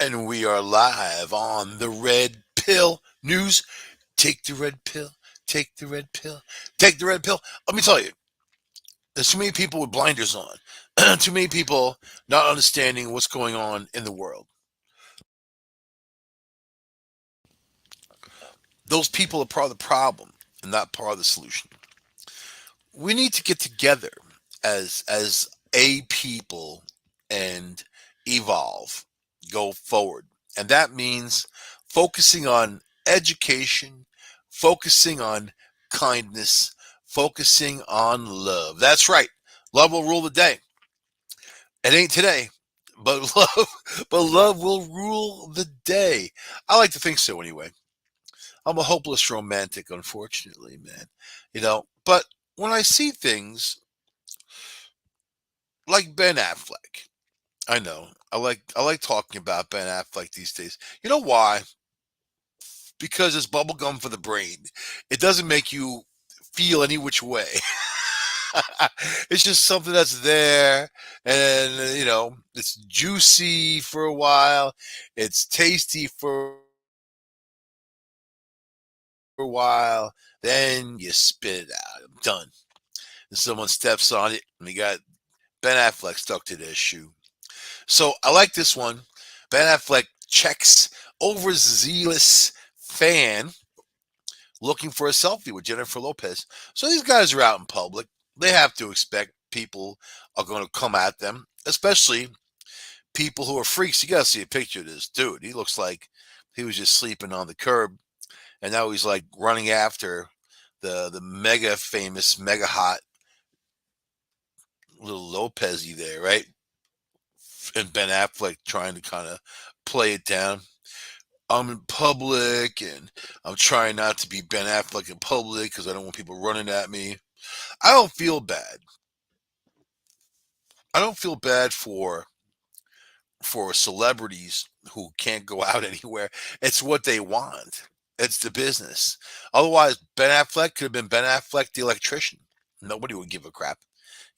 And we are live on the Red Pill News. Take the red pill. Take the red pill. Take the red pill. Let me tell you, there's too many people with blinders on. Too many people not understanding what's going on in the world. Those people are part of the problem and not part of the solution. We need to get together as a people and evolve, go forward. And that means focusing on education, focusing on kindness, focusing on love. That's right. Love will rule the day. It ain't today, but love will rule the day. I like to think so anyway. I'm a hopeless romantic, unfortunately, man. But when I see things like Ben Affleck, I know I like talking about Ben Affleck these days. You know why? Because it's bubble gum for the brain. It doesn't make you feel any which way. It's just something that's there, and it's juicy for a while, it's tasty for a while, then you spit it out. I'm done. And someone steps on it, and we got Ben Affleck stuck to their shoe. So I like this one. Ben Affleck checks overzealous fan looking for a selfie with Jennifer Lopez. So these guys are out in public. They have to expect people are going to come at them, especially people who are freaks. You got to see a picture of this dude. He looks like he was just sleeping on the curb, and now he's like running after the mega famous, mega hot little Lopez-y there, right? And Ben Affleck trying to kind of play it down. I'm in public and I'm trying not to be Ben Affleck in public because I don't want people running at me. I don't feel bad. I don't feel bad for celebrities who can't go out anywhere. It's what they want. It's the business. Otherwise, Ben Affleck could have been Ben Affleck the electrician. Nobody would give a crap.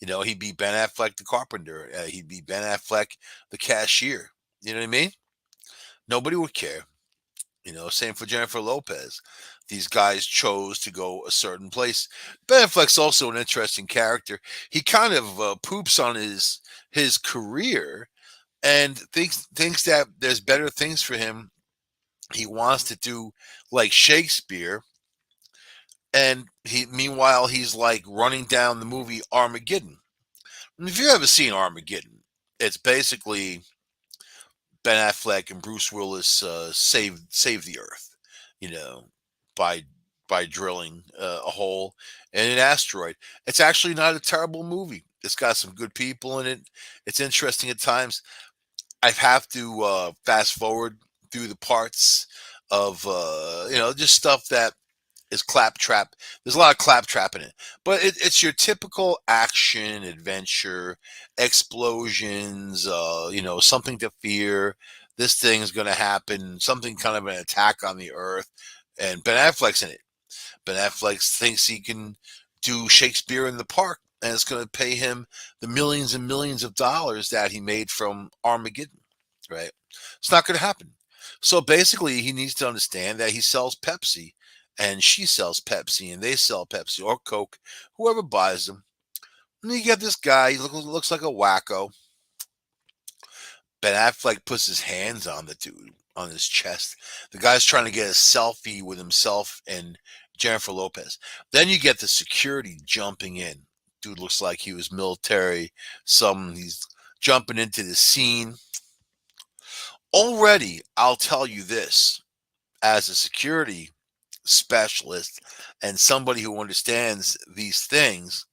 He'd be Ben Affleck the carpenter. He'd be Ben Affleck the cashier. You know what I mean? Nobody would care. Same for Jennifer Lopez. These guys chose to go a certain place. Ben Affleck's also an interesting character. He kind of poops on his career and thinks that there's better things for him. He wants to do like Shakespeare, and meanwhile he's like running down the movie Armageddon. And if you've ever seen Armageddon, it's basically Ben Affleck and Bruce Willis save the Earth, you know, by drilling a hole in an asteroid. It's actually not a terrible movie. It's got some good people in it. It's interesting at times. I have to fast forward through the parts of just stuff that is claptrap. There's a lot of claptrap in it, but it's your typical action adventure, explosions. Something to fear. This thing is going to happen. Something kind of an attack on the Earth, and Ben Affleck's in it. Ben Affleck thinks he can do Shakespeare in the Park, and it's going to pay him the millions and millions of dollars that he made from Armageddon. Right? It's not going to happen. So basically, he needs to understand that he sells Pepsi, and she sells Pepsi, and they sell Pepsi or Coke, whoever buys them. And you get this guy, he looks like a wacko. Ben Affleck puts his hands on the dude, on his chest. The guy's trying to get a selfie with himself and Jennifer Lopez. Then you get the security jumping in. Dude looks like he was military. He's jumping into the scene. Already, I'll tell you this, as a security specialist and somebody who understands these things,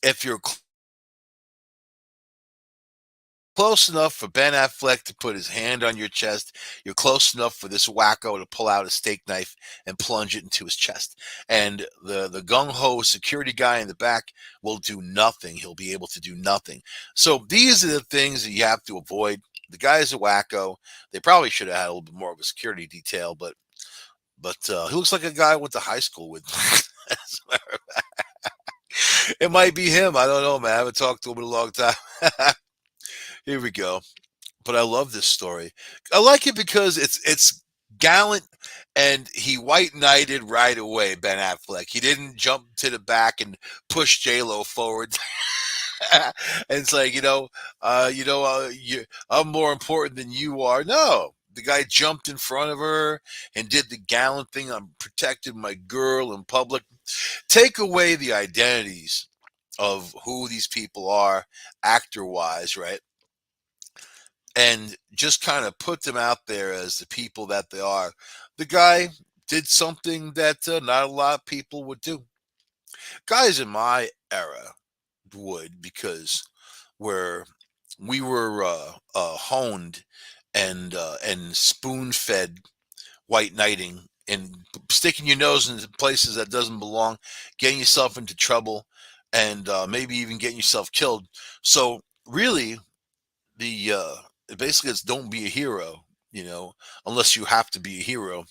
if you're close enough for Ben Affleck to put his hand on your chest, you're close enough for this wacko to pull out a steak knife and plunge it into his chest. And the gung-ho security guy in the back will do nothing. He'll be able to do nothing. So these are the things that you have to avoid. The guy's a wacko. They probably should have had a little bit more of a security detail, but he looks like a guy I went to high school with. It might be him. I don't know, man. I haven't talked to him in a long time. Here we go. but I love this story. I like it because it's gallant, and he white knighted right away. Ben Affleck. He didn't jump to the back and push J Lo forward. And it's like I'm more important than you are. No, the guy jumped in front of her and did the gallant thing. I'm protecting my girl in public. Take away the identities of who these people are, actor wise, right? And just kind of put them out there as the people that they are. The guy did something that not a lot of people would do. Guys in my era would, because where we were honed and spoon fed white knighting and sticking your nose into places that doesn't belong, getting yourself into trouble, and maybe even getting yourself killed. So really, the basically it's don't be a hero, unless you have to be a hero.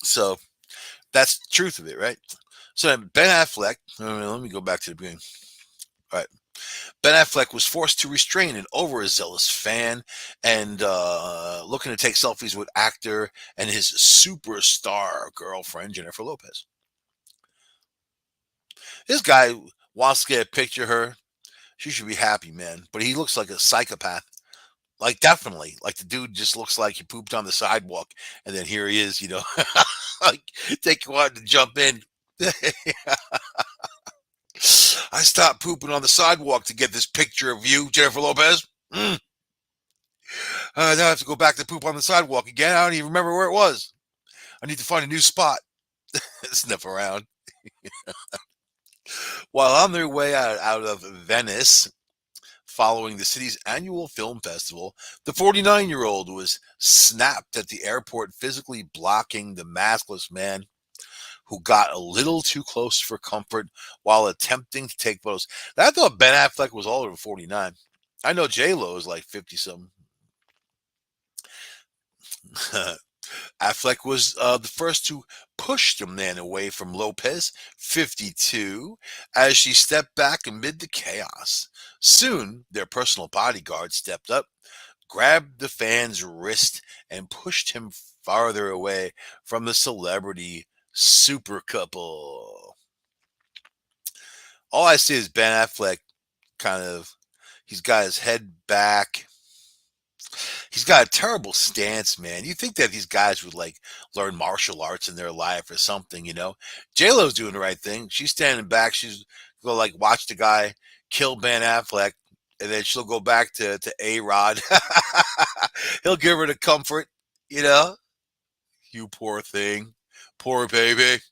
So that's the truth of it, right? So Ben Affleck. Let me go back to the beginning. All right. Ben Affleck was forced to restrain an overzealous fan and looking to take selfies with actor and his superstar girlfriend, Jennifer Lopez. This guy wants to get a picture of her. She should be happy, man. But he looks like a psychopath. Like, definitely. Like, the dude just looks like he pooped on the sidewalk. And then here he is, like, take a while to jump in. I stopped pooping on the sidewalk to get this picture of you, Jennifer Lopez. Now I have to go back to poop on the sidewalk again. I don't even remember where it was. I need to find a new spot. Sniff around. While on their way out of Venice, following the city's annual film festival, the 49-year-old was snapped at the airport, physically blocking the maskless man who got a little too close for comfort while attempting to take photos. I thought Ben Affleck was older than 49. I know J Lo is like 50 something. Affleck was the first to push the man away from Lopez, 52, as she stepped back amid the chaos. Soon, their personal bodyguard stepped up, grabbed the fan's wrist, and pushed him farther away from the celebrity super couple. All I see is Ben Affleck kind of, he's got his head back. He's got a terrible stance, man. You think that these guys would like learn martial arts in their life or something, J Lo's doing the right thing. She's standing back. She's gonna like watch the guy kill Ben Affleck, and then she'll go back to A Rod. He'll give her the comfort, you know. You poor thing, poor baby.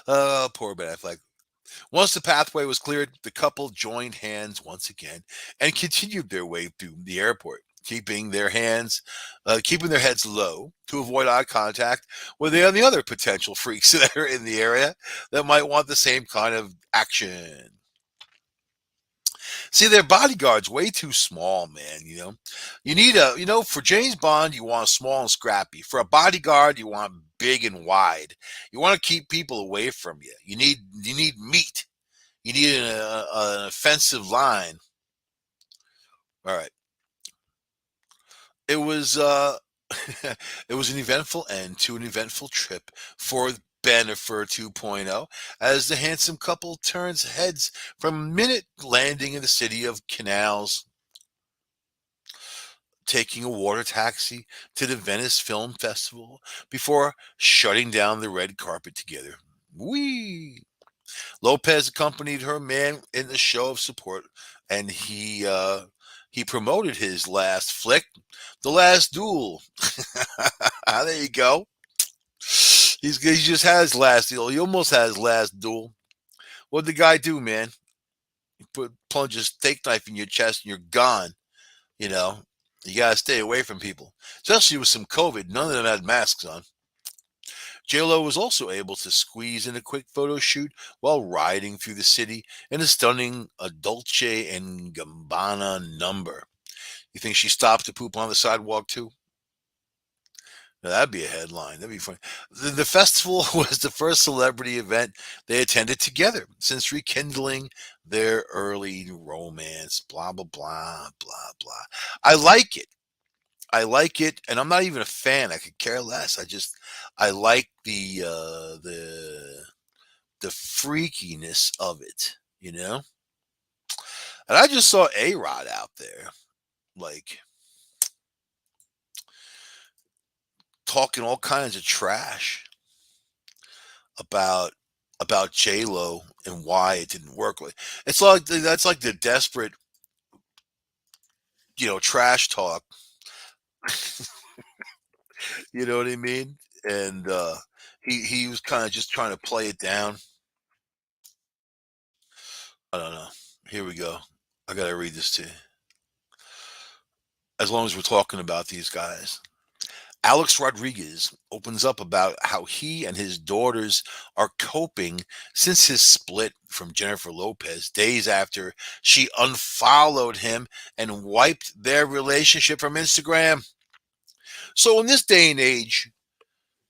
Poor Ben Affleck. Once the pathway was cleared, the couple joined hands once again and continued their way through the airport, keeping their heads low to avoid eye contact with the other potential freaks that are in the area that might want the same kind of action. See, their bodyguard's way too small, man. You need for James Bond, you want small and scrappy. For a bodyguard, you want big and wide. You want to keep people away from you. You need meat. You need an offensive line. All right. It was it was an eventful end to an eventful trip for Bennifer 2.0 as the handsome couple turns heads from minute landing in the city of canals, taking a water taxi to the Venice Film Festival before shutting down the red carpet together. Wee! Lopez accompanied her man in the show of support, and he promoted his last flick, The Last Duel. There you go. He just had his last deal. He almost had his last duel. What'd the guy do, man? He plunge a steak knife in your chest and you're gone. You know, you gotta stay away from people, especially with some COVID. None of them had masks on. JLo was also able to squeeze in a quick photo shoot while riding through the city in a stunning a Dolce and Gabbana number. You think she stopped to poop on the sidewalk too? Now, that'd be a headline. That'd be funny. The festival was the first celebrity event they attended together since rekindling their early romance, blah blah blah blah blah. I like it. I like it, and I'm not even a fan. I could care less. I like the freakiness of it, you know. And I just saw A Rod out there, like talking all kinds of trash about J Lo and why it didn't work. Like it's like that's like the desperate, trash talk. You know what I mean? And he was kind of just trying to play it down. I don't know. Here we go. I gotta read this to you. As long as we're talking about these guys. Alex Rodriguez opens up about how he and his daughters are coping since his split from Jennifer Lopez days after she unfollowed him and wiped their relationship from Instagram. So, in this day and age,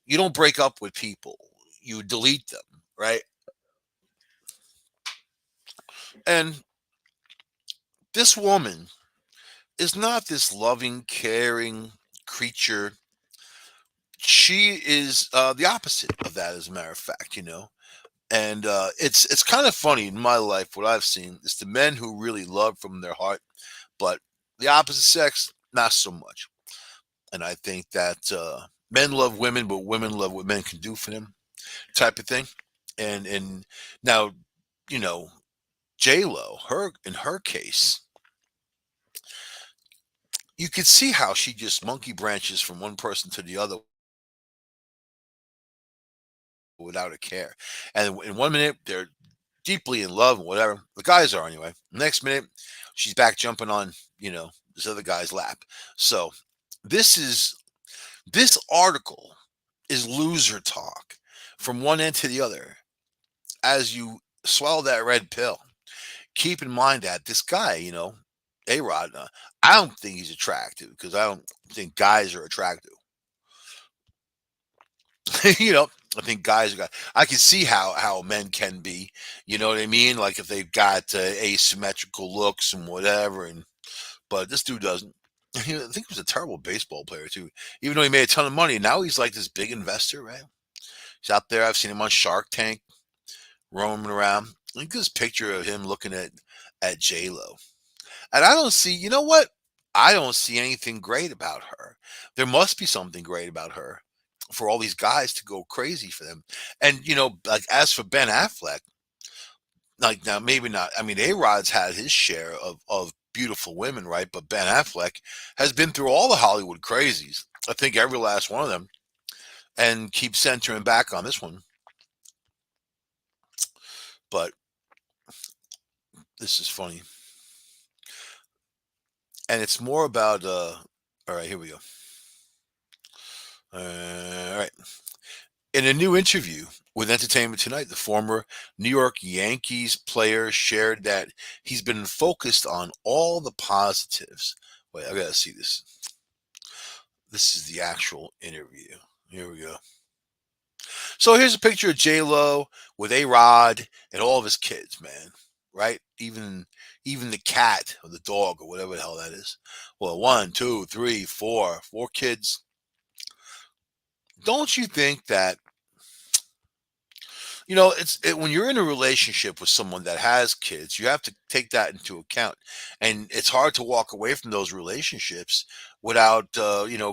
you don't break up with people, you delete them, right? And this woman is not this loving, caring creature. She is the opposite of that, as a matter of fact, And it's kind of funny in my life. What I've seen is the men who really love from their heart, but the opposite sex not so much. And I think that men love women, but women love what men can do for them, type of thing. And now, you know, J Lo, her in her case, you could see how she just monkey branches from one person to the other without a care. And in 1 minute, they're deeply in love and whatever. The guys are anyway. Next minute, she's back jumping on, this other guy's lap. So this is this article is loser talk from one end to the other. As you swallow that red pill, keep in mind that this guy, A Rod, I don't think he's attractive because I don't think guys are attractive. you know, I think guys got. I can see how men can be. You know what I mean? Like if they've got asymmetrical looks and whatever, and but this dude doesn't. I think he was a terrible baseball player too. Even though he made a ton of money, now he's like this big investor, right? He's out there. I've seen him on Shark Tank, roaming around. Look at this picture of him looking at J Lo. And I don't see, you know what? I don't see anything great about her. There must be something great about her for all these guys to go crazy for them. And, like as for Ben Affleck, like now maybe not. I mean, A Rod's had his share of beautiful women, right? But Ben Affleck has been through all the Hollywood crazies. I think every last one of them, and keep centering back on this one. But this is funny. And it's more about all right, here we go. All right. In a new interview with Entertainment Tonight, the former New York Yankees player shared that he's been focused on all the positives. Wait, I gotta see this. This is the actual interview. Here we go. So here's a picture of J Lo with A Rod and all of his kids, man. Right? Even the cat or the dog or whatever the hell that is. Well, one, two, three, four kids. Don't you think that when you're in a relationship with someone that has kids, you have to take that into account, and it's hard to walk away from those relationships without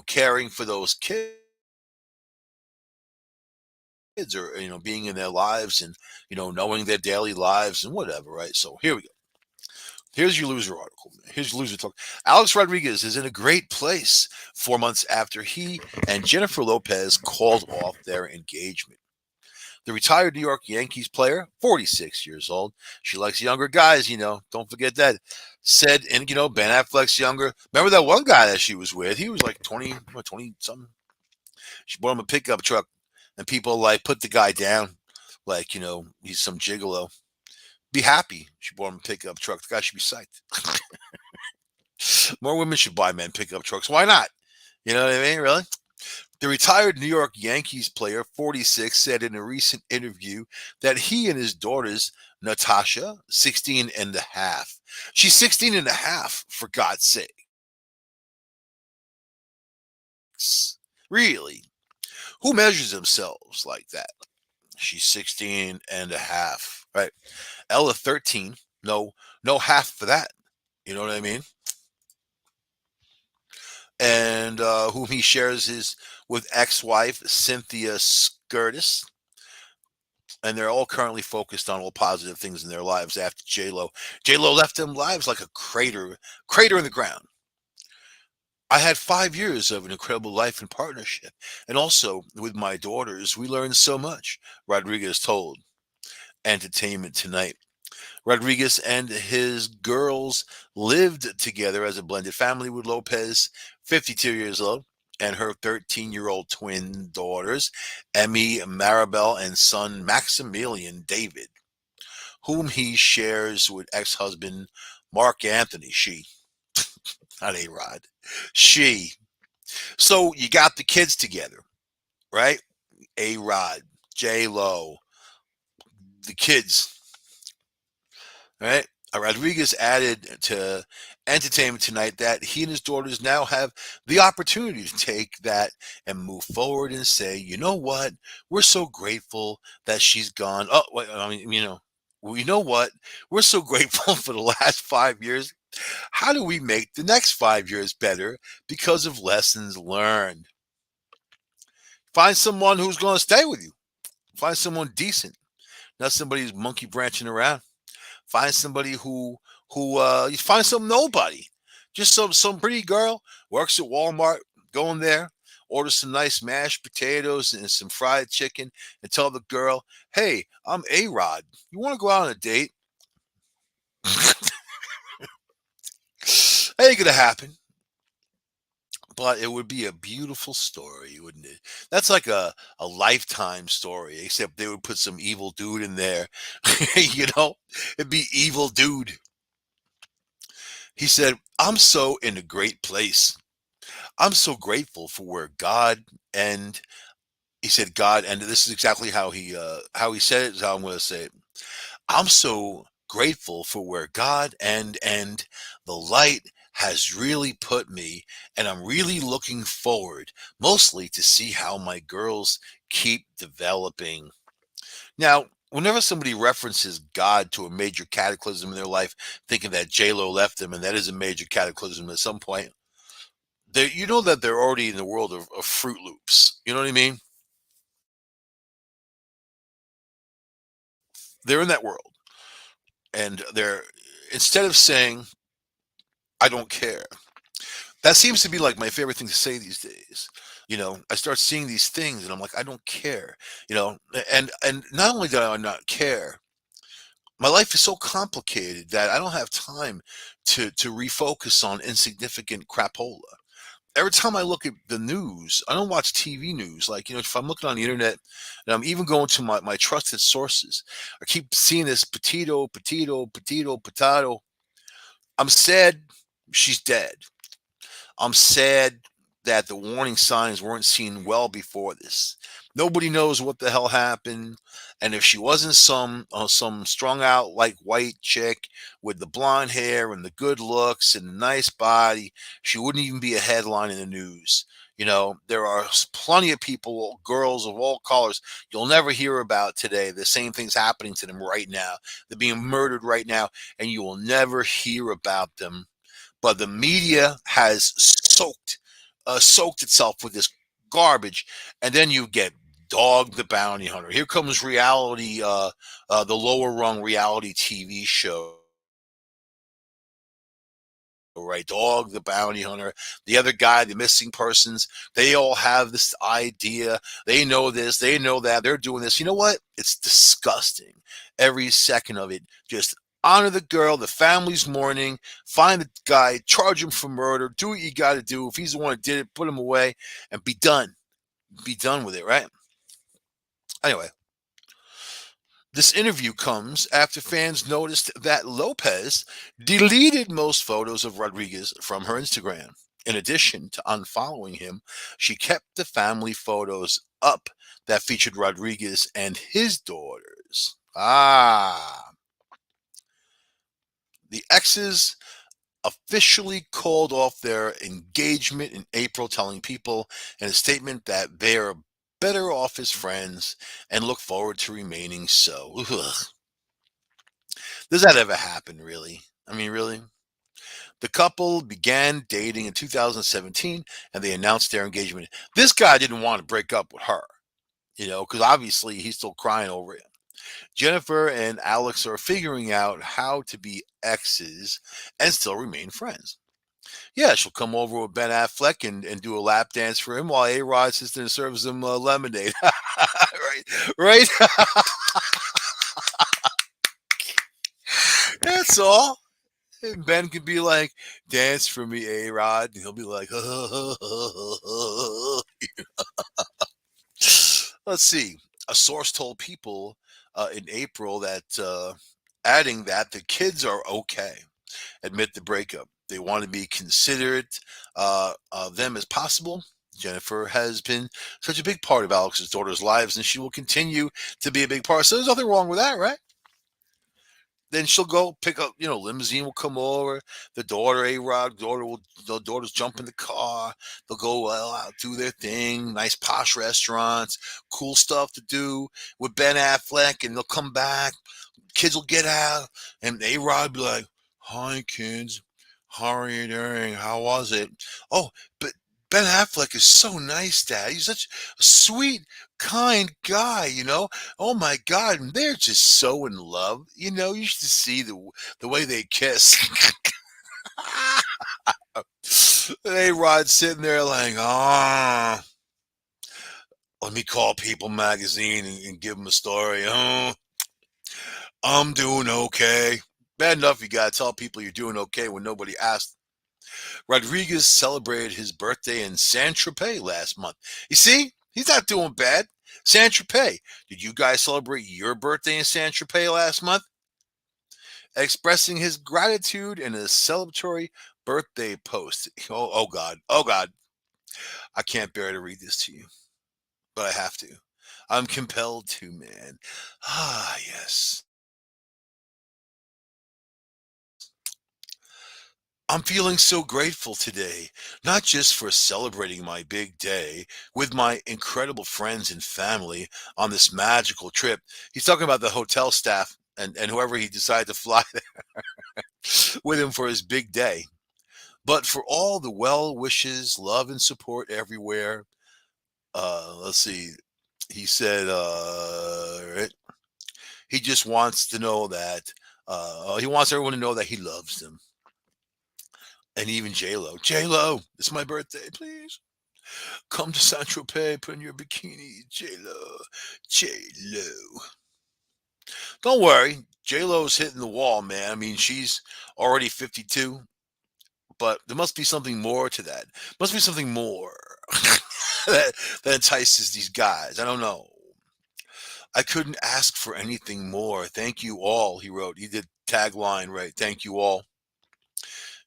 caring for those kids or being in their lives and knowing their daily lives and whatever, right? So here we go. Here's your loser article. Here's loser talk. Alex Rodriguez is in a great place 4 months after he and Jennifer Lopez called off their engagement. The retired New York Yankees player, 46 years old. She likes younger guys, don't forget that. Said, and Ben Affleck's younger. Remember that one guy that she was with? He was like 20, 20 something. She bought him a pickup truck, and people like put the guy down, like, he's some gigolo. Be happy she bought him a pickup truck. The guy should be psyched. More women should buy men pickup trucks. Why not? You know what I mean? Really? The retired New York Yankees player, 46, said in a recent interview that he and his daughters Natasha, 16 and a half. She's 16 and a half, for God's sakes. Really? Who measures themselves like that? She's 16 and a half, right? Ella, 13. No, no half for that. You know what I mean? And whom he shares his with ex-wife Cynthia Skirtis, and they're all currently focused on all positive things in their lives after J Lo. J Lo left them lives like a crater in the ground. I had 5 years of an incredible life and partnership, and also with my daughters, we learned so much. Rodriguez told Entertainment Tonight. Rodriguez and his girls lived together as a blended family with Lopez, 52 years old, and her 13-year-old twin daughters, Emmy Maribel and son Maximilian David, whom he shares with ex-husband Mark Anthony. She, not A Rod. She. So you got the kids together, right? A Rod, J Lo, the kids. Right? Rodriguez added to Entertainment Tonight that he and his daughters now have the opportunity to take that and move forward and say, you know what? We're so grateful that she's gone. Oh, wait, I mean, well, you know what? We're so grateful for the last 5 years. How do we make the next 5 years better because of lessons learned? Find someone who's going to stay with you. Find someone decent, not somebody who's monkey branching around. Find somebody who you find some nobody. Just some pretty girl works at Walmart. Go in there, order some nice mashed potatoes and some fried chicken, and tell the girl, "Hey, I'm A Rod. You want to go out on a date?" Ain't gonna happen, but it would be a beautiful story, wouldn't it? That's like a lifetime story, except they would put some evil dude in there. you know, it'd be evil dude. He said, "I'm so in a great place. I'm so grateful for where God and," he said God, and this is exactly how he said it, is how I'm going to say it. "I'm so grateful for where God and the light has really put me, and I'm really looking forward mostly to see how my girls keep developing." Now, whenever somebody references God to a major cataclysm in their life, thinking that J Lo left them, and that is a major cataclysm at some point, you know that they're already in the world of Fruit Loops. You know what I mean? They're in that world, and they're, instead of saying "I don't care," that seems to be like my favorite thing to say these days. I start seeing these things, and I'm like, I don't care. And not only do I not care, my life is so complicated that I don't have time to refocus on insignificant crapola. Every time I look at the news, I don't watch TV news. Like, if I'm looking on the internet and I'm even going to my trusted sources, I keep seeing this potato, potato, potato, potato. I'm sad she's dead. I'm sad that the warning signs weren't seen well before this. Nobody knows what the hell happened, and if she wasn't some strung out like white chick with the blonde hair and the good looks and the nice body, she wouldn't even be a headline in the news. There are plenty of people, girls of all colors, you'll never hear about today. The same thing's happening to them right now. They're being murdered right now, and you will never hear about them, but the media has soaked itself with this garbage, and then you get Dog the Bounty Hunter. Here comes reality, the lower rung reality TV show. Right, Dog the Bounty Hunter, the other guy, the missing persons. They all have this idea. They know this, they know that. They're doing this. You know what? It's disgusting. Every second of it. Just honor the girl. The family's mourning. Find the guy. Charge him for murder. Do what you got to do. If he's the one who did it, put him away and be done. Be done with it. Right. Anyway, this interview comes after fans noticed that Lopez deleted most photos of Rodriguez from her Instagram. In addition to unfollowing him, she kept the family photos up that featured Rodriguez and his daughters. Ah. The exes officially called off their engagement in April, telling people in a statement that they are better off as friends and look forward to remaining so. Ugh. Does that ever happen, really? I mean, really? The couple began dating in 2017 and they announced their engagement. This guy didn't want to break up with her, because obviously he's still crying over it. Jennifer and Alex are figuring out how to be exes and still remain friends. Yeah, she'll come over with Ben Affleck and do a lap dance for him while A Rod sits there and serves him lemonade. Right, right. That's all. And Ben could be like, "Dance for me, A Rod," and he'll be like, Let's see. A source told People in April that adding that the kids are okay, admit the breakup. They want to be considerate of them as possible. Jennifer has been such a big part of Alex's daughter's lives, and she will continue to be a big part. So there's nothing wrong with that, right? Then she'll go pick up, limousine will come over. The daughter, A Rod, the daughters jump in the car. They'll go out, do their thing, nice posh restaurants, cool stuff to do with Ben Affleck, and they'll come back. Kids will get out, and A Rod be like, "Hi, kids. How are you doing? How was it? Oh, but Ben Affleck is so nice, Dad. He's such a sweet, kind guy, Oh my God, and they're just so in love. You should see the way they kiss." A Rod sitting there like, let me call People Magazine and give them a story. Oh, I'm doing okay. Bad enough you gotta tell people you're doing okay when nobody asked. Rodriguez celebrated his birthday in San Tropez last month. You see, he's not doing bad. San Tropez. Did you guys celebrate your birthday in San Tropez last month? Expressing his gratitude in a celebratory birthday post. Oh God. Oh God. I can't bear to read this to you, but I have to. I'm compelled to, man. Ah, yes. I'm feeling so grateful today, not just for celebrating my big day with my incredible friends and family on this magical trip. He's talking about the hotel staff and whoever he decided to fly with him for his big day, but for all the well wishes, love, and support everywhere. Let's see. He said, right, he just wants to know that, he wants everyone to know that he loves them. And even J Lo, it's my birthday, please. Come to Saint Tropez, put in your bikini, J Lo. Don't worry, J Lo's hitting the wall, man. I mean, she's already 52, but there must be something more to that. Must be something more that entices these guys. I don't know. I couldn't ask for anything more. Thank you all, he wrote. He did tagline right. Thank you all.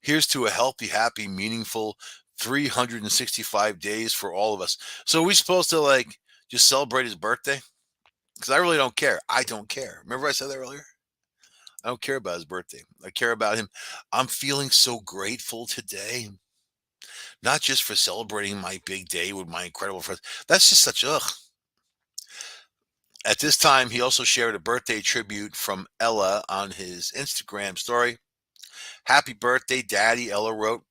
Here's to a healthy, happy, meaningful 365 days for all of us. So are we supposed to like just celebrate his birthday? Because I really don't care. I don't care. Remember I said that earlier? I don't care about his birthday. I care about him. I'm feeling so grateful today, not just for celebrating my big day with my incredible friends. That's just such ugh. At this time, he also shared a birthday tribute from Ella on his Instagram story. Happy birthday, Daddy, Ella wrote.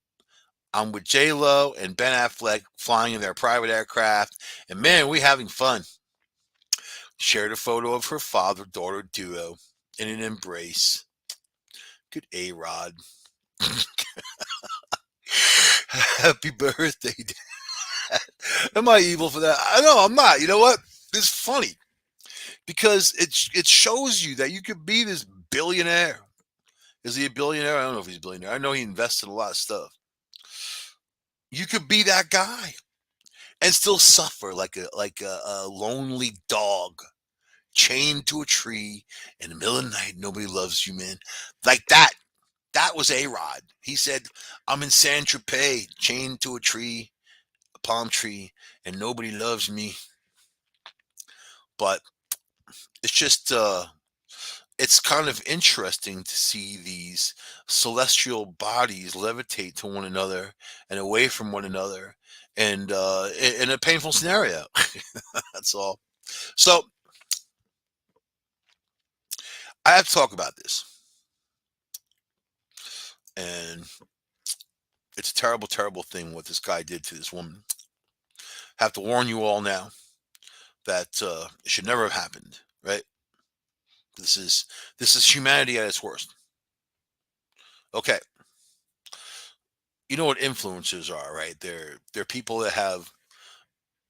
I'm with J Lo and Ben Affleck flying in their private aircraft, and man, we having fun. Shared a photo of her father-daughter duo in an embrace. Good A Rod. Happy birthday, Dad. Am I evil for that? I know I'm not. You know what? It's funny because it shows you that you could be this billionaire. Is he a billionaire? I don't know if he's a billionaire. I know he invested in a lot of stuff. You could be that guy and still suffer like a lonely dog chained to a tree in the middle of the night. Nobody loves you, man. Like that. That was A Rod. He said, I'm in San Tropez, chained to a tree, a palm tree, and nobody loves me. But it's just it's kind of interesting to see these celestial bodies levitate to one another and away from one another, and in a painful scenario. That's all. So I have to talk about this, and it's a terrible, terrible thing what this guy did to this woman. Have to warn you all now that it should never have happened. Right? This is this is humanity at its worst. Okay, you know what influencers are, right? They're people that have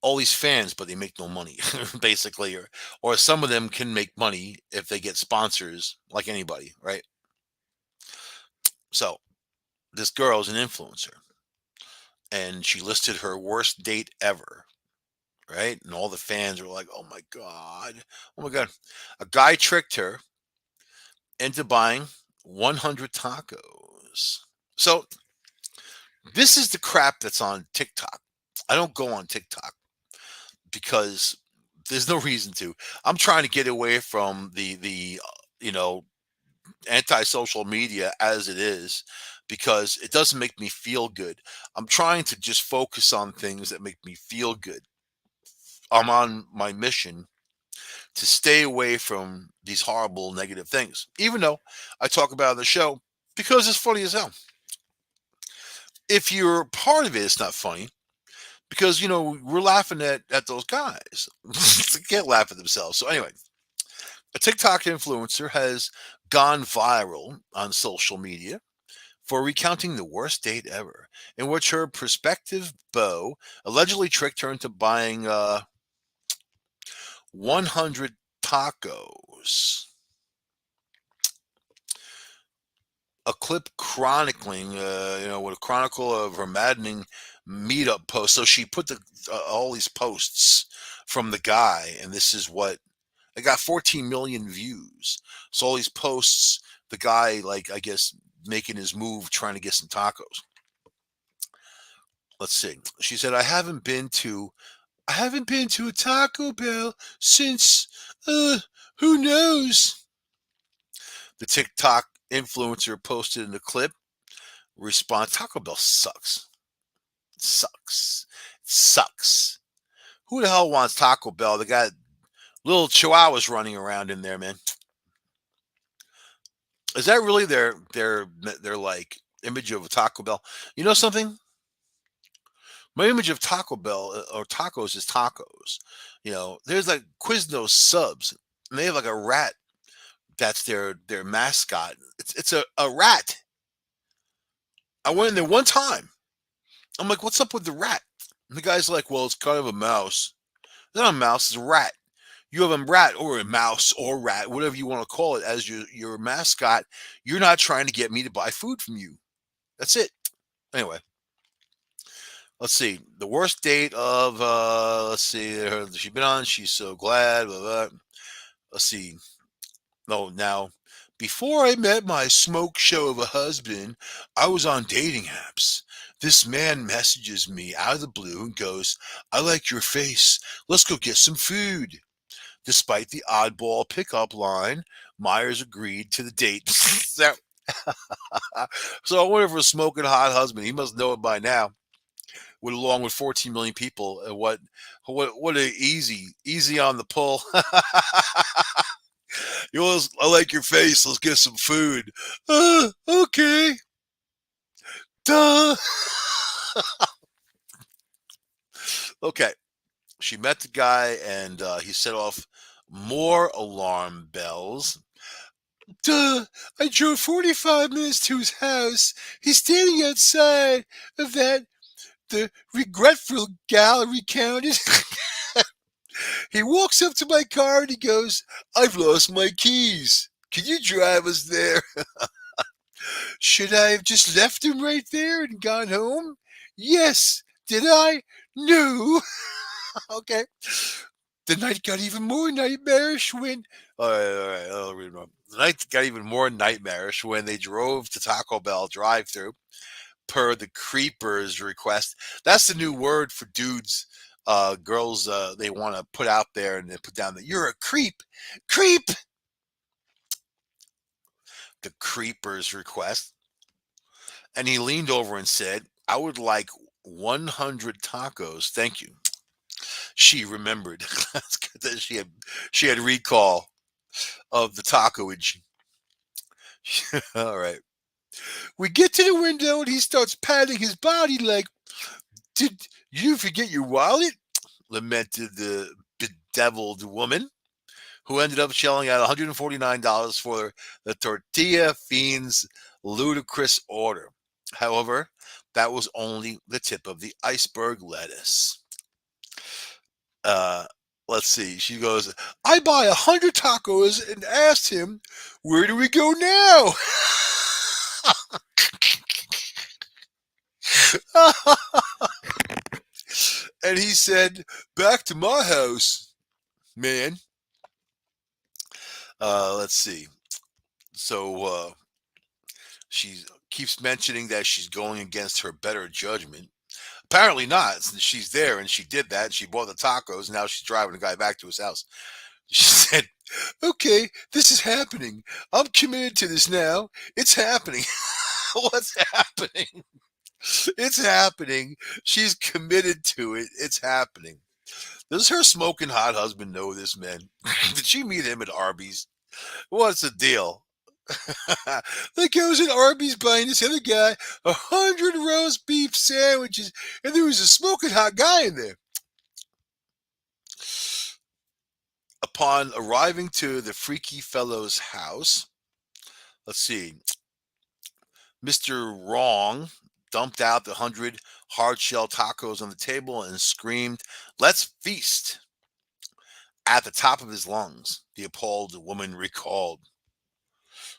all these fans, but they make no money, basically, or some of them can make money if they get sponsors, like anybody, right? So this girl is an influencer, and she listed her worst date ever, right? And all the fans are like, oh my god, a guy tricked her into buying 100 tacos. So this is the crap that's on TikTok. I don't go on TikTok because there's no reason to. I'm trying to get away from you know anti-social media as it is, because it doesn't make me feel good. I'm trying to just focus on things that make me feel good. I'm on my mission to stay away from these horrible negative things, even though I talk about it on the show because it's funny as hell. If you're part of it, it's not funny because we're laughing at those guys. They can't laugh at themselves. So anyway, a TikTok influencer has gone viral on social media for recounting the worst date ever, in which her prospective beau allegedly tricked her into buying 100 tacos. A clip chronicling, with a chronicle of her maddening meetup post. So she put all these posts from the guy, and this is what it got: 14 million views. So all these posts, the guy, like, I guess, making his move, trying to get some tacos. Let's see. She said, I haven't been to a Taco Bell since who knows. The TikTok influencer posted in the clip response: Taco Bell sucks. Sucks. Sucks. Who the hell wants Taco Bell? They got little chihuahuas running around in there, man. Is that really their like image of a Taco Bell? You know something? My image of Taco Bell or tacos is tacos. There's like Quiznos subs, and they have like a rat that's their mascot. It's a rat. I went in there one time. I'm like, what's up with the rat? And the guy's like, well, it's kind of a mouse. It's not a mouse, it's a rat. You have a rat or a mouse or rat, whatever you want to call it, as your mascot. You're not trying to get me to buy food from you. That's it. Anyway, let's see. The worst date of let's see. She's been on. She's so glad. Blah, blah. Let's see. No, now, before I met my smoke show of a husband, I was on dating apps. This man messages me out of the blue and goes, I like your face. Let's go get some food. Despite the oddball pickup line, Myers agreed to the date. So I wonder if a smoking hot husband, he must know it by now, along with 14 million people. And what a easy on the pull. I like your face. Let's get some food. Okay. Duh. Okay. She met the guy, and he set off more alarm bells. Duh. I drove 45 minutes to his house. He's standing outside of that. The regretful gal recounted. He walks up to my car and he goes, I've lost my keys. Can you drive us there? Should I have just left him right there and gone home? Yes. Did I? No. Okay. The night got even more nightmarish when. All right. I'll read them. The night got even more nightmarish when they drove to Taco Bell drive-thru, per the creeper's request. That's the new word for dudes. Girls, they want to put out there and they put down that you're a creep. Creep. the creeper's request, and he leaned over and said, "I would like 100 tacos. Thank you." She remembered that she had recall of the tacoage. All right. We get to the window and he starts patting his body like, "Did you forget your wallet?" lamented the bedeviled woman, who ended up shelling out $149 for the tortilla fiend's ludicrous order. However, that was only the tip of the iceberg, lettuce. Uh, let's see. She goes, "I buy 100 tacos and asked him, where do we go now?" And he said, "Back to my house, man." Let's see. So she keeps mentioning that she's going against her better judgment. Apparently not, since she's there and she did that. She bought the tacos. And now she's driving the guy back to his house. She said, "Okay, this is happening. I'm committed to this now. It's happening." What's happening? It's happening. She's committed to it. It's happening. Does her smoking hot husband know this, man? Did she meet him at Arby's? What's the deal? Like I was at Arby's buying this other guy 100 roast beef sandwiches, and there was a smoking hot guy in there. Upon arriving to the freaky fellow's house, let's see, Mr. Wrong dumped out the 100 hard shell tacos on the table and screamed, "Let's feast!" at the top of his lungs, the appalled woman recalled.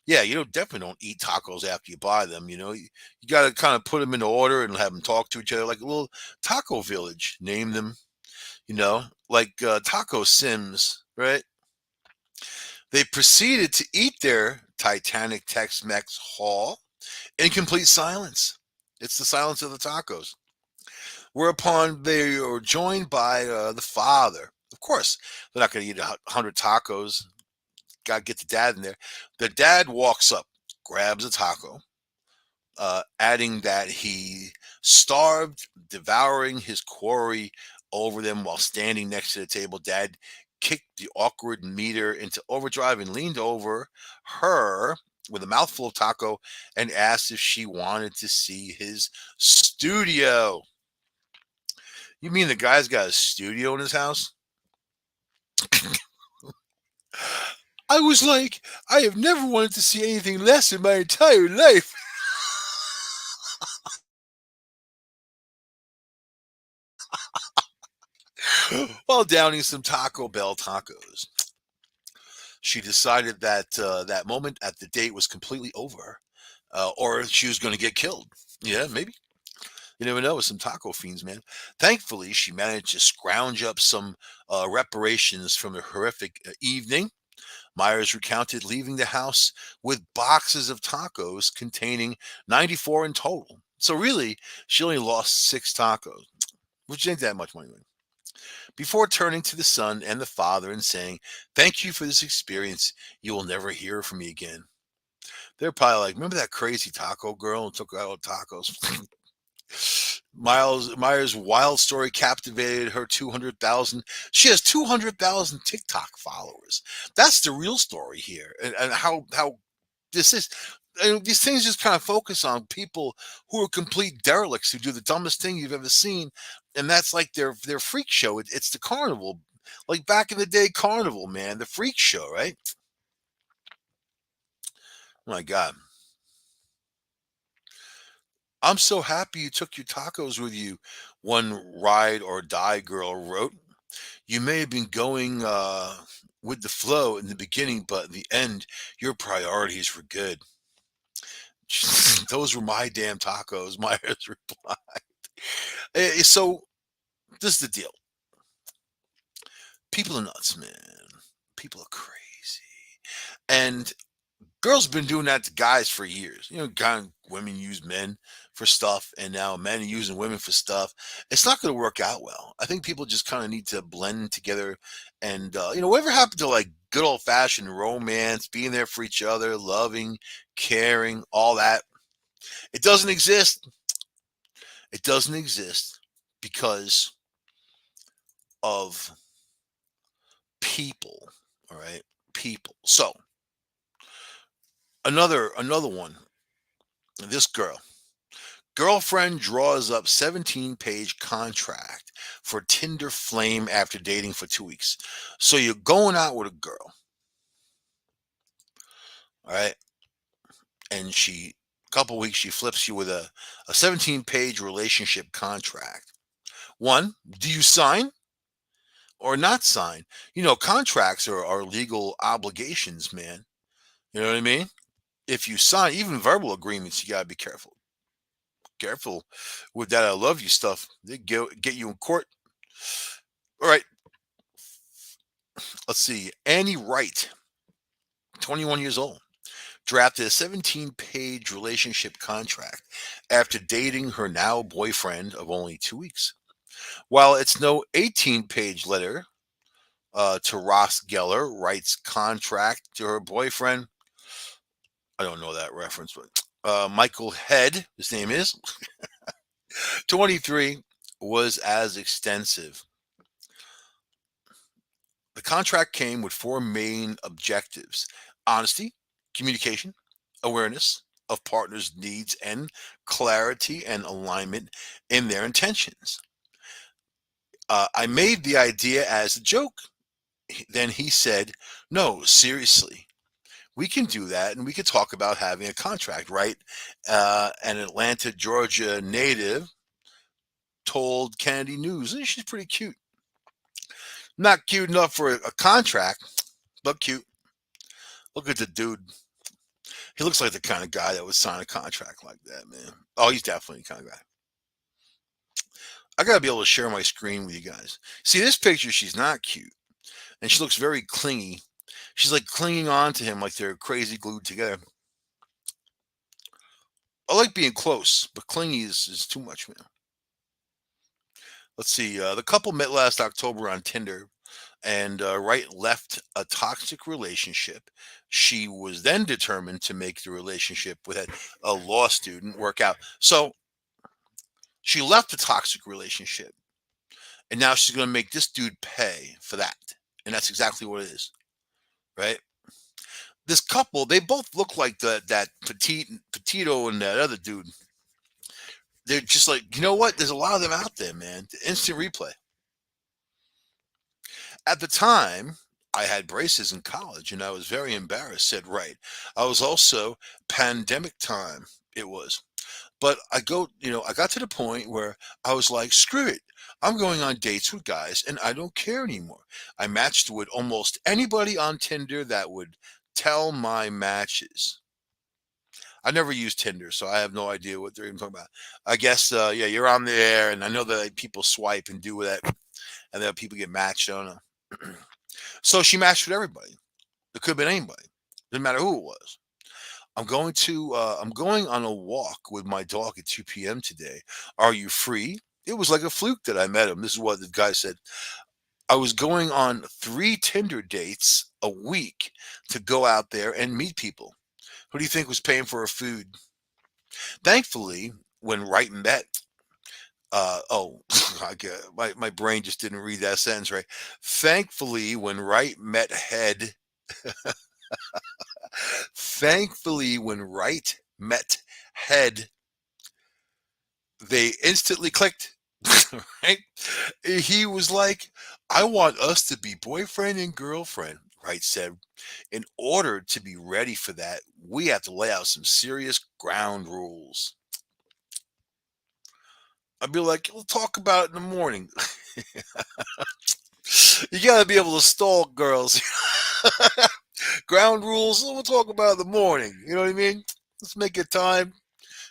Yeah, definitely don't eat tacos after you buy them. You got to kind of put them in order and have them talk to each other like a little taco village. Name them, like Taco Sims, right? They proceeded to eat their Titanic Tex Mex haul in complete silence. It's the silence of the tacos. Whereupon they were joined by the father. Of course, they're not going to eat 100 tacos. Got to get the dad in there. The dad walks up, grabs a taco, adding that he starved, devouring his quarry over them while standing next to the table. Dad kicked the awkward meter into overdrive and leaned over her with a mouthful of taco and asked if she wanted to see his studio. You mean the guy's got a studio in his house? I was like, I have never wanted to see anything less in my entire life. While downing some Taco Bell tacos, she decided that that moment at the date was completely over, or she was going to get killed. Yeah, maybe. You never know with some taco fiends, man. Thankfully, she managed to scrounge up some reparations from the horrific evening. Myers recounted leaving the house with boxes of tacos containing 94 in total. So really, she only lost 6 tacos, which ain't that much money. Before turning to the son and the father and saying, "Thank you for this experience. You will never hear from me again." They're probably like, "Remember that crazy taco girl who took out tacos?" Myers' wild story captivated her 200,000. She has 200,000 TikTok followers. That's the real story here, and how this is. And these things just kind of focus on people who are complete derelicts who do the dumbest thing you've ever seen, and that's like their freak show. It's the carnival, like back in the day, carnival, man, the freak show, right? My God, I'm so happy you took your tacos with you. One ride or die girl wrote. You may have been going with the flow in the beginning, but in the end, your priorities were good. Those were my damn tacos. Myers replied. So this is the deal. People are nuts, man. People are crazy. And girls have been doing that to guys for years. Women use men for stuff, and now men are using women for stuff. It's not going to work out well. I think people just kind of need to blend together. And whatever happened to like good old fashioned romance, being there for each other, loving, caring, all that. It doesn't exist. It doesn't exist because of people. All right. People. So another one. This girlfriend draws up 17-page contract for Tinder flame after dating for 2 weeks. So you're going out with a girl, all right, and a couple weeks she flips you with a 17-page relationship contract. One, do you sign or not sign? Contracts are legal obligations, man. You know what I mean? If you sign, even verbal agreements, you gotta be careful. Careful with that "I love you" stuff. They get you in court. All right, let's see. Annie Wright, 21 years old, drafted a 17-page relationship contract after dating her now boyfriend of only 2 weeks. While it's no 18-page letter to Ross Geller, Wright's contract to her boyfriend, I don't know that reference, but Michael Head, his name is, 23, was as extensive. The contract came with four main objectives: honesty, communication, awareness of partners' needs, and clarity and alignment in their intentions. I made the idea as a joke. Then he said, "No, seriously, we can do that and we could talk about having a contract," right? An Atlanta, Georgia native told Kennedy News, she's pretty cute. Not cute enough for a contract, but cute. Look at the dude. He looks like the kind of guy that would sign a contract like that, man. Oh, he's definitely the kind of guy. I gotta be able to share my screen with you guys. See this picture, she's not cute. And she looks very clingy. She's like clinging on to him like they're crazy glued together. I like being close, but clingy is too much, man. Let's see. The couple met last October on Tinder, and Wright left a toxic relationship. She was then determined to make the relationship with a law student work out. So she left the toxic relationship, and now she's going to make this dude pay for that. And that's exactly what it is, right? This couple, they both look like that petito and that other dude. They're just like, you know what? There's a lot of them out there, man. Instant replay. At the time, I had braces in college and I was very embarrassed, said Wright. I was also pandemic time. It was. But I got to the point where I was like, screw it. I'm going on dates with guys and I don't care anymore. I matched with almost anybody on Tinder that would tell my matches. I never used Tinder, so I have no idea what they're even talking about. I guess, yeah, you're on there, and I know that like, people swipe and do that, and then people get matched. I don't know. So she matched with everybody. It could have been anybody. Didn't matter who it was. I'm going on a walk with my dog at 2 p.m. today. Are you free? It was like a fluke that I met him. This is what the guy said. I was going on 3 Tinder dates a week to go out there and meet people. Who do you think was paying for her food? Thankfully, when Wright met, my brain just didn't read that sentence right. Thankfully, when Wright met Head, thankfully, when Wright met Head, they instantly clicked. Right? He was like, I want us to be boyfriend and girlfriend, Wright said. In order to be ready for that, we have to lay out some serious ground rules. I'd be like, we'll talk about it in the morning. You gotta be able to stall girls. Ground rules, we'll talk about it in the morning. You know what I mean? Let's make it time.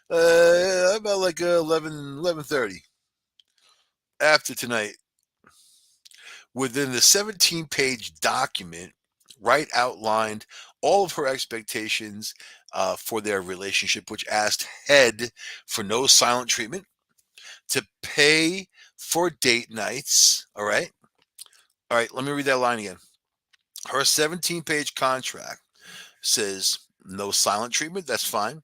About like 11:30 after tonight. Within the 17-page document, Wright outlined all of her expectations for their relationship, which asked Head for no silent treatment, to pay for date nights. All right. All right. Let me read that line again. Her 17-page contract says no silent treatment. That's fine.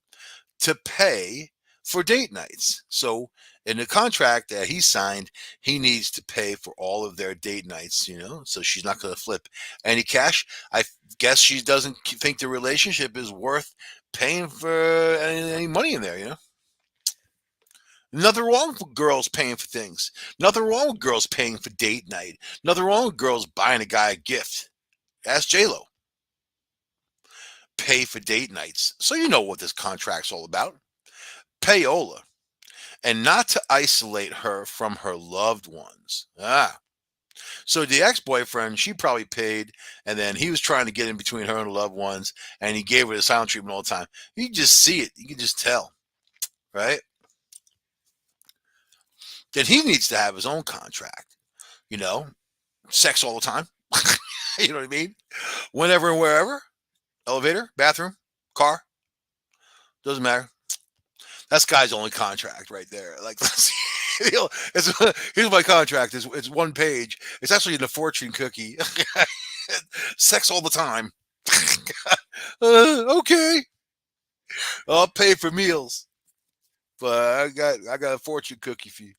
To pay for date nights. So in the contract that he signed, he needs to pay for all of their date nights, so she's not going to flip any cash. I guess she doesn't think the relationship is worth paying for any money in there. Nothing wrong with girls paying for things. Nothing wrong with girls paying for date night. Nothing wrong with girls buying a guy a gift. Ask J-Lo. Pay for date nights. So you know what this contract's all about. Payola. And not to isolate her from her loved ones. So the ex-boyfriend, she probably paid, and then he was trying to get in between her and her loved ones, and he gave her the silent treatment all the time. You can just see it. You can just tell, right? Then he needs to have his own contract, you know, sex all the time. You know what I mean? Whenever and wherever. Elevator, bathroom, car, doesn't matter. That's guy's only contract right there. Like, here's my contract. It's one page. It's actually in a fortune cookie. Sex all the time. Okay, I'll pay for meals, but I got a fortune cookie for you.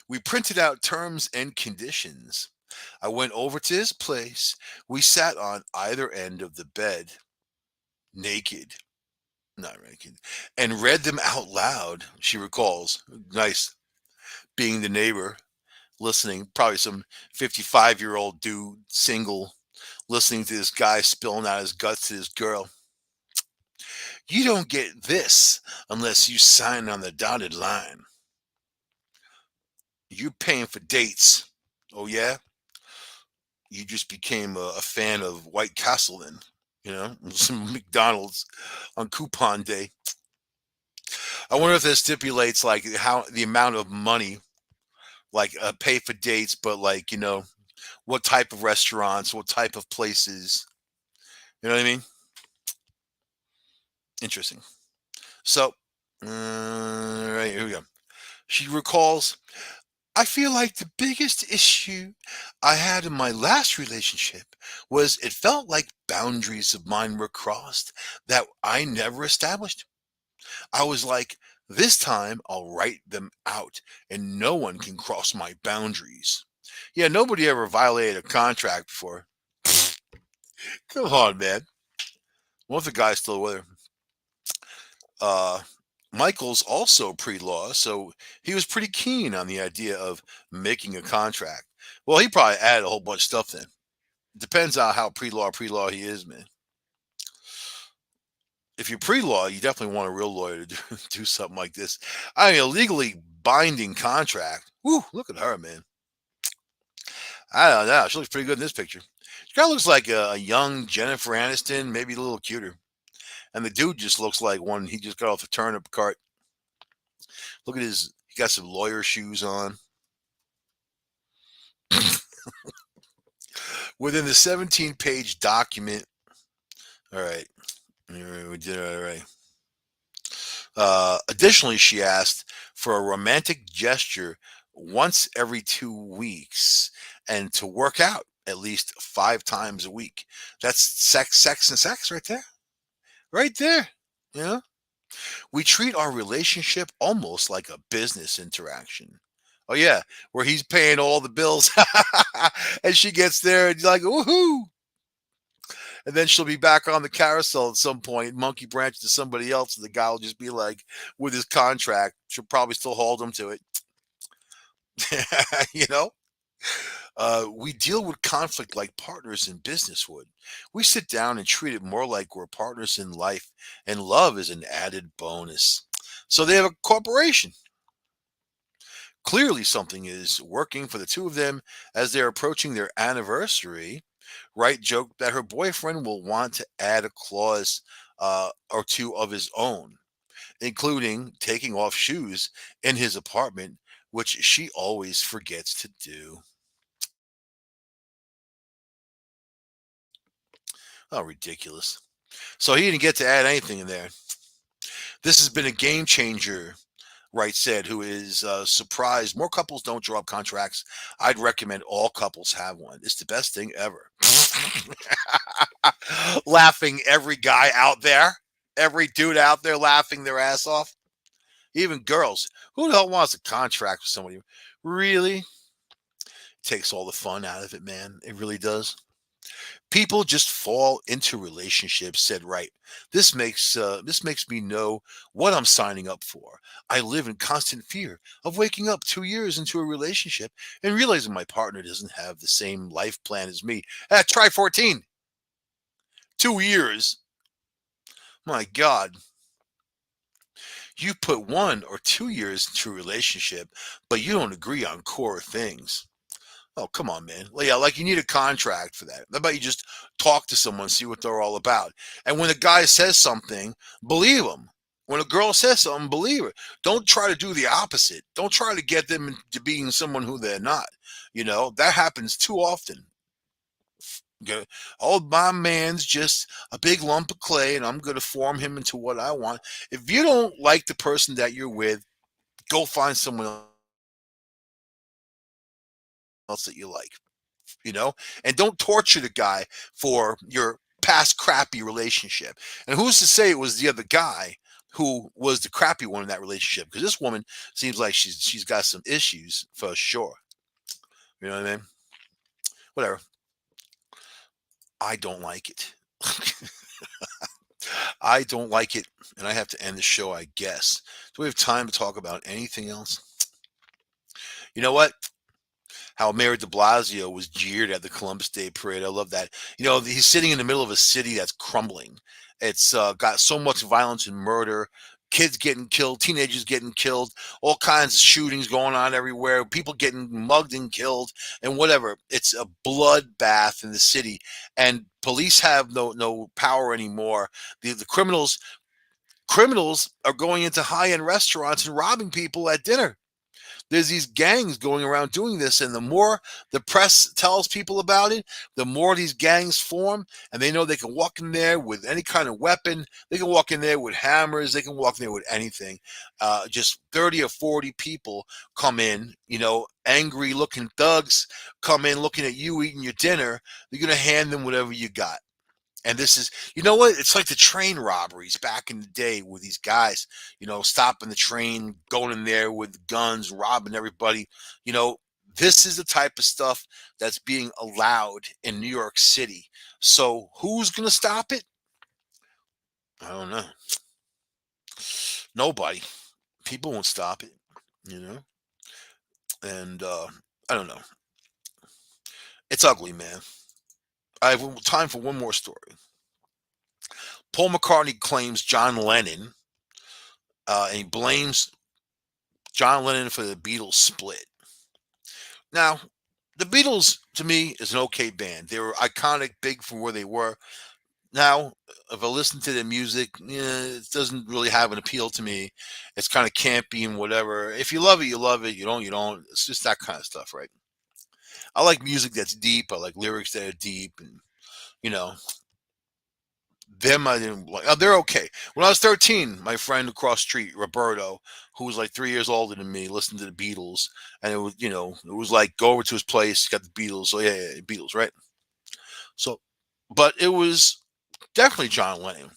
We printed out terms and conditions. I went over to his place. We sat on either end of the bed, naked, not naked, and read them out loud. She recalls. Nice being the neighbor, listening. Probably some 55-year-old dude, single, listening to this guy spilling out his guts to this girl. You don't get this unless you sign on the dotted line. You're paying for dates. Oh, yeah? You just became a fan of White Castle then, some McDonald's on coupon day. I wonder if this stipulates like how the amount of money, like pay for dates, but like, what type of restaurants, what type of places. You know what I mean? Interesting. So, right, here we go. She recalls, I feel like the biggest issue I had in my last relationship was it felt like boundaries of mine were crossed that I never established. I was like, this time I'll write them out and no one can cross my boundaries. Yeah, nobody ever violated a contract before. Come on, man. What if the guy's still with her? Uh, Michael's also pre-law, so he was pretty keen on the idea of making a contract. Well, he probably added a whole bunch of stuff then. Depends on how pre-law he is, man. If you're pre-law, you definitely want a real lawyer to do something like this. I mean, a legally binding contract. Woo, look at her, man. I don't know. She looks pretty good in this picture. She kind of looks like a young Jennifer Aniston, maybe a little cuter. And the dude just looks like one he just got off the turnip cart. Look at he got some lawyer shoes on. Within the 17-page document, all right, we did it all right. Additionally, she asked for a romantic gesture once every 2 weeks and to work out at least 5 times a week. That's sex, and sex right there. Right there. Yeah. We treat our relationship almost like a business interaction. Oh, yeah, where he's paying all the bills and she gets there and you're like, woohoo. And then she'll be back on the carousel at some point, monkey branch to somebody else, and the guy will just be like, with his contract, she'll probably still hold him to it. you know? We deal with conflict like partners in business would. We sit down and treat it more like we're partners in life, and love is an added bonus. So they have a corporation. Clearly, something is working for the two of them as they're approaching their anniversary. Wright joked that her boyfriend will want to add a clause or two of his own, including taking off shoes in his apartment, which she always forgets to do. Oh, ridiculous. So he didn't get to add anything in there. This has been a game changer. Wright said, who is surprised more couples don't draw up contracts. I'd recommend all couples have one. It's the best thing ever. Laughing every guy out there, every dude out there laughing their ass off. Even girls. Who the hell wants a contract with somebody? Really? Takes all the fun out of it, man. It really does. People just fall into relationships, said Wright. This makes me know what I'm signing up for. I live in constant fear of waking up 2 years into a relationship and realizing my partner doesn't have the same life plan as me. Try 14. 2 years. My God. You put 1 or 2 years into a relationship, but you don't agree on core things. Oh, come on, man. Well, yeah, like you need a contract for that. How about you just talk to someone, see what they're all about? And when a guy says something, believe him. When a girl says something, believe her. Don't try to do the opposite. Don't try to get them into being someone who they're not. That happens too often. Okay? Oh, my man's just a big lump of clay, and I'm going to form him into what I want. If you don't like the person that you're with, go find someone else that you like. And don't torture the guy for your past crappy relationship. And who's to say it was the other guy who was the crappy one in that relationship? Because this woman seems like she's got some issues for sure. You know what I mean? Whatever. I don't like it. I don't like it, and I have to end the show, I guess. Do we have time to talk about anything else? You know what? How Mayor de Blasio was jeered at the Columbus Day Parade. I love that. He's sitting in the middle of a city that's crumbling. It's got so much violence and murder, kids getting killed, teenagers getting killed, all kinds of shootings going on everywhere, people getting mugged and killed, and whatever. It's a bloodbath in the city, and police have no power anymore. The criminals are going into high end restaurants and robbing people at dinner. There's these gangs going around doing this, and the more the press tells people about it, the more these gangs form, and they know they can walk in there with any kind of weapon. They can walk in there with hammers. They can walk in there with anything. Just 30 or 40 people come in, angry looking thugs come in looking at you eating your dinner. You're going to hand them whatever you got. And this is, you know what? It's like the train robberies back in the day with these guys, stopping the train, going in there with guns, robbing everybody. You know, this is the type of stuff that's being allowed in New York City. So who's going to stop it? I don't know. Nobody. People won't stop it, you know? And I don't know. It's ugly, man. I have time for one more story. Paul McCartney claims John Lennon, and he blames John Lennon for the Beatles split. Now, the Beatles to me is an okay band. They were iconic, big for where they were. Now, if I listen to their music, it doesn't really have an appeal to me. It's kind of campy and whatever. If you love it, you love it. You don't, you don't. It's just that kind of stuff, right? I like music that's deep. I like lyrics that are deep, and you know, them I didn't like. They're okay. When I was 13, my friend across the street, Roberto, who was like 3 years older than me, listened to the Beatles, and it was like go over to his place, got the Beatles. So yeah, Beatles, right? So, but it was definitely John Lennon,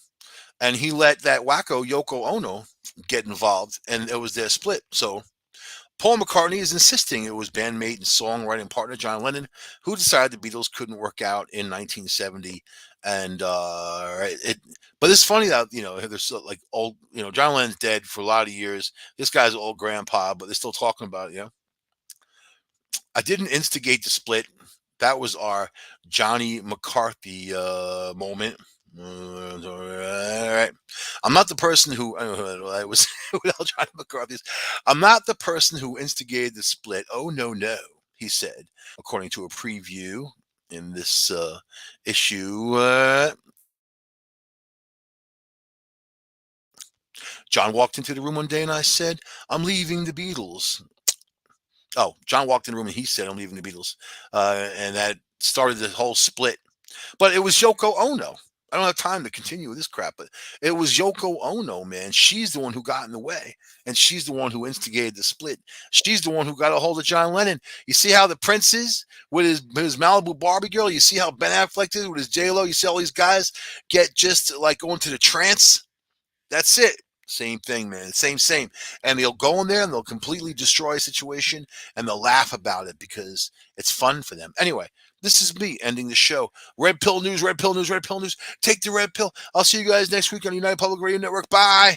and he let that wacko Yoko Ono get involved, and it was their split. So Paul McCartney is insisting it was bandmate and songwriting partner John Lennon who decided the Beatles couldn't work out in 1970. And but it's funny that there's like old, John Lennon's dead for a lot of years. This guy's an old grandpa, but they're still talking about it. I didn't instigate the split. That was our Johnny McCarthy moment. All right. I'm not the person who I was without Johnny McCarthy's. I'm not the person who instigated the split. Oh no, he said, according to a preview in this issue. John walked into the room one day and I said, "I'm leaving the Beatles." Oh, John walked in the room and he said, "I'm leaving the Beatles," and that started the whole split. But it was Yoko Ono. I don't have time to continue with this crap. But it was Yoko Ono, man. She's the one who got in the way, and she's the one who instigated the split. She's the one who got a hold of John Lennon. You see how the Prince is with his Malibu Barbie girl. You see how Ben Affleck is with his J Lo. You see all these guys get just like going to the trance. That's it. Same thing, man. Same. And they'll go in there and they'll completely destroy a situation and they'll laugh about it because it's fun for them. Anyway, this is me ending the show. Red pill news, red pill news, red pill news. Take the red pill. I'll see you guys next week on United Public Radio Network. Bye.